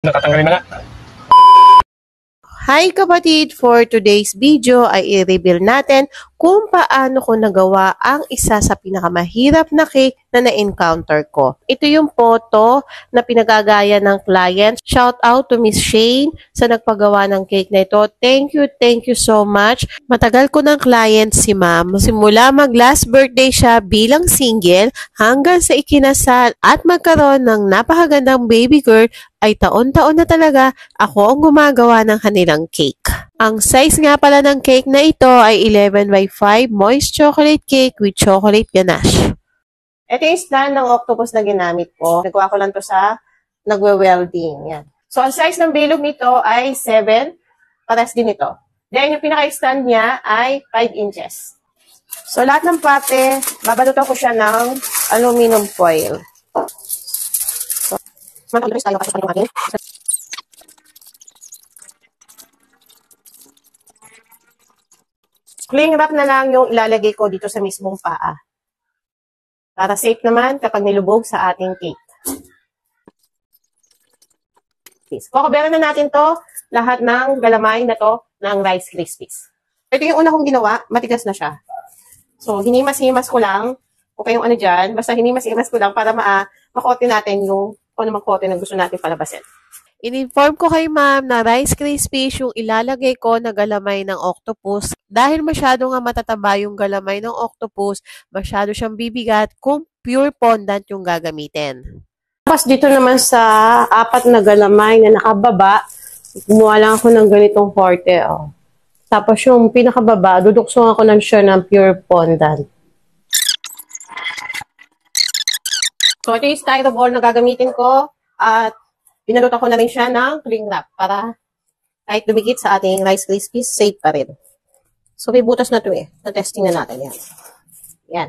Natatanggalin na nga. Hi kapatid! For today's video ay i-reveal natin kung paano ko nagawa ang isa sa pinakamahirap na cake na na-encounter ko. Ito yung photo na pinagagaya ng client. Shout out to Miss Shane sa nagpagawa ng cake na ito. Thank you so much. Matagal ko ng client si ma'am. Simula mag last birthday siya bilang single hanggang sa ikinasal at magkaroon ng napakagandang baby girl ay taon-taon na talaga ako ang gumagawa ng kanilang cake. Ang size nga pala ng cake na ito ay 11 by 5 moist chocolate cake with chocolate ganache. Ito yung stand ng octopus na ginamit ko. Nagawa ko lang to sa nagwe-welding. Yan. So, ang size ng bilog nito ay 7. Pares din ito. Then, yung pinaka-stand niya ay 5 inches. So, lahat ng parte, babalutan ko siya ng aluminum foil. Mag-always tayo kasi panimagin. Cling wrap na lang yung ilalagay ko dito sa mismong paa. Para safe naman kapag nilubog sa ating cake. Kukuberan na natin to lahat ng galamay na to ng Rice Krispies. Ito yung una kong ginawa, matigas na siya. So, hinimas-himas ko lang. O kayong ano dyan, basta hinimas-himas ko lang para makote natin yung kung anong kote na gusto natin palabasin. In-inform ko kay ma'am na Rice Krispies yung ilalagay ko na galamay ng octopus. Dahil masyado nga matataba yung galamay ng octopus, masyado siyang bibigat kung pure fondant yung gagamitin. Tapos dito naman sa 4 na galamay na nakababa, gumawa lang ako ng ganitong korte. Oh. Tapos yung pinakababa, duduksungan ko lang siya ng pure fondant. So, ito yung styrofoam na gagamitin ko at pinalutan ko na rin siya ng cling wrap para kahit dumikit sa ating Rice Krispies, safe pa rin. So, may butas na ito eh. Na-testing na natin yan. Yan.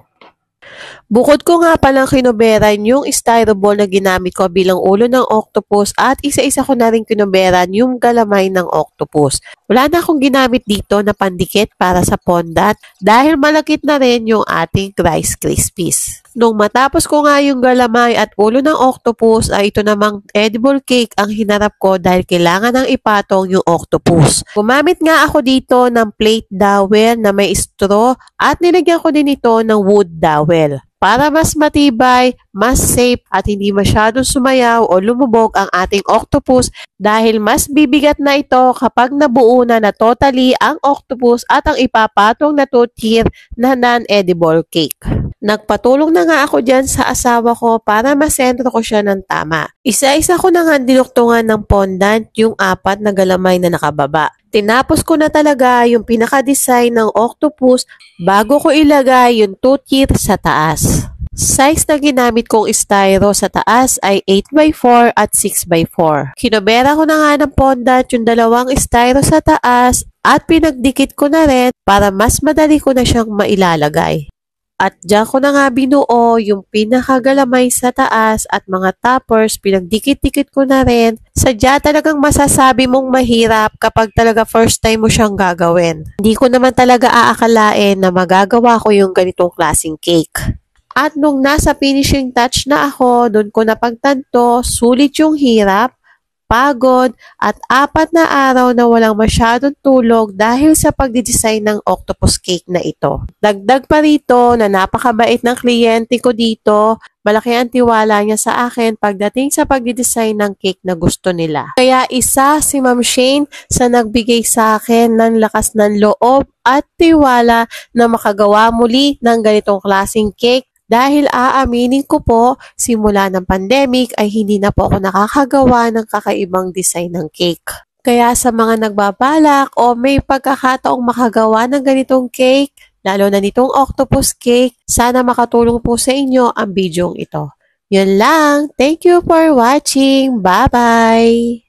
Bukod ko nga palang kinuberan yung styrofoam na ginamit ko bilang ulo ng octopus at isa-isa ko na rin kinuberan yung galamay ng octopus. Wala na akong ginamit dito na pandikit para sa fondant dahil malakit na rin yung ating Rice Krispies. Nung matapos ko nga yung galamay at ulo ng octopus ay ito namang edible cake ang hinarap ko dahil kailangan ng ipatong yung octopus. Gumamit nga ako dito ng plate dowel na may straw at nilagyan ko din ito ng wood dowel. Para mas matibay, mas safe at hindi masyadong sumayaw o lumubog ang ating octopus dahil mas bibigat na ito kapag nabuo na totally ang octopus at ang ipapatong na tier na non-edible cake. Nagpatulong na nga ako dyan sa asawa ko para masentro ko siya ng tama. Isa-isa ko na nga dinuktungan ng fondant yung 4 na galamay na nakababa. Tinapos ko na talaga yung pinaka-design ng octopus bago ko ilagay yung 2 tier sa taas. Size na ginamit kong styro sa taas ay 8x4 at 6x4. Kinobera ko na nga ng fondant yung 2 styro sa taas at pinagdikit ko na rin para mas madali ko na siyang mailalagay. At diyan ko na nga binuo yung pinakagalamay sa taas at mga toppers, pinagdikit-dikit ko na rin. Sadya talagang masasabi mong mahirap kapag talaga first time mo siyang gagawin. Hindi ko naman talaga aakalain na magagawa ko yung ganitong klaseng cake. At nung nasa finishing touch na ako, doon ko napagtanto, sulit yung hirap, pagod, at 4 na araw na walang masyadong tulog dahil sa pagdidesign ng octopus cake na ito. Dagdag pa rito na napakabait ng kliyente ko dito, malaki ang tiwala niya sa akin pagdating sa pagdidesign ng cake na gusto nila. Kaya isa si Ma'am Shane sa nagbigay sa akin ng lakas ng loob at tiwala na makagawa muli ng ganitong klaseng cake. Dahil aaminin ko po, simula ng pandemic ay hindi na po ako nakakagawa ng kakaibang design ng cake. Kaya sa mga nagbabalak o may pagkakataong makagawa ng ganitong cake, lalo na nitong octopus cake, sana makatulong po sa inyo ang bidyong ito. Yun lang. Thank you for watching. Bye-bye!